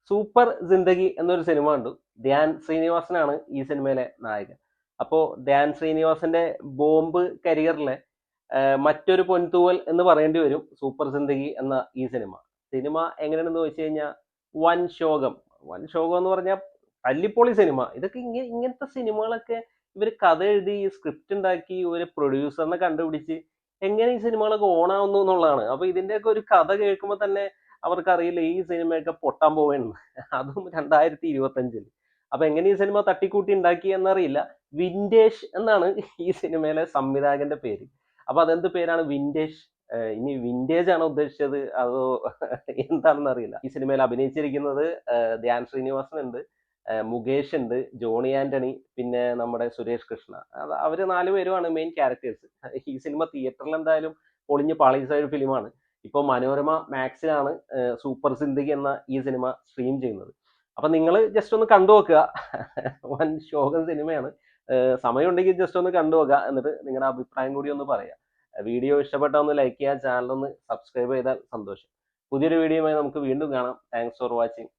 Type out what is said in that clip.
Super ജിന്ദഗി എന്നൊരു cinema കണ്ടു. ധ്യാൻ ശ്രീനിവാസനാണ് ഈ സിനിമയിലെ നായകൻ. അപ്പോ ധ്യാൻ ശ്രീനിവാസന്റെ ബോംബ് കരിയറിലെ മറ്റൊരു പൊൻതൂവൽ എന്ന് പറയേണ്ടി വരും സൂപ്പർ ജിന്ദഗി എന്ന ഈ സിനിമ. സിനിമ എങ്ങനെയാണെന്ന് ചോദിച്ചു കഴിഞ്ഞാൽ വൻ ശോകം. വൻ ശോകം എന്ന് പറഞ്ഞാൽ തല്ലിപ്പൊളി സിനിമ. ഇതൊക്കെ ഇങ്ങനത്തെ സിനിമകളൊക്കെ ഇവർ കഥ എഴുതി സ്ക്രിപ്റ്റ് ഉണ്ടാക്കി ഒരു പ്രൊഡ്യൂസറിനെ കണ്ടുപിടിച്ച് എങ്ങനെ ഈ സിനിമകളൊക്കെ ഓണാവുന്നു എന്നുള്ളതാണ്. അപ്പൊ ഇതിന്റെയൊക്കെ ഒരു കഥ കേൾക്കുമ്പോൾ തന്നെ അവർക്കറിയില്ല ഈ സിനിമയൊക്കെ പൊട്ടാൻ പോവുകയാണ്. അതും 2025. അപ്പൊ എങ്ങനെ ഈ സിനിമ തട്ടിക്കൂട്ടി ഉണ്ടാക്കി എന്നറിയില്ല. വിൻറ്റേജ് എന്നാണ് ഈ സിനിമയിലെ സംവിധായകന്റെ പേര്. അപ്പൊ അതെന്ത് പേരാണ് വിൻറ്റേജ്? ഇനി വിൻറ്റേജ് ആണോ ഉദ്ദേശിച്ചത് അതോ എന്താണെന്ന് അറിയില്ല. ഈ സിനിമയിൽ അഭിനയിച്ചിരിക്കുന്നത് ധ്യാൻ ശ്രീനിവാസൻ ഉണ്ട്, മുകേഷ് ഉണ്ട്, ജോണി ആന്റണി, പിന്നെ നമ്മുടെ സുരേഷ് കൃഷ്ണ. അവര് 4 പേരുമാണ് മെയിൻ ക്യാരക്ടേഴ്സ്. ഈ സിനിമ തിയേറ്ററിൽ എന്തായാലും പൊളിഞ്ഞ് പാളീസായ ഒരു ഫിലിമാണ്. ഇപ്പോൾ മനോരമ മാക്സിലാണ് സൂപ്പർ സിന്ദഗി എന്ന ഈ സിനിമ സ്ട്രീം ചെയ്യുന്നത്. അപ്പൊ നിങ്ങൾ ജസ്റ്റ് ഒന്ന് കണ്ടു നോക്കുക. വൻ ശോകം സിനിമയാണ്. സമയമുണ്ടെങ്കിൽ ജസ്റ്റ് ഒന്ന് കണ്ടു നോക്കുക. എന്നിട്ട് നിങ്ങളുടെ അഭിപ്രായം കൂടി ഒന്ന് പറയാം. വീഡിയോ ഇഷ്ടപ്പെട്ടാൽ ഒന്ന് ലൈക്ക് ചെയ്യുക, ചാനൽ ഒന്ന് സബ്സ്ക്രൈബ് ചെയ്താൽ സന്തോഷം. പുതിയൊരു വീഡിയോയുമായി നമുക്ക് വീണ്ടും കാണാം. Thanks for watching.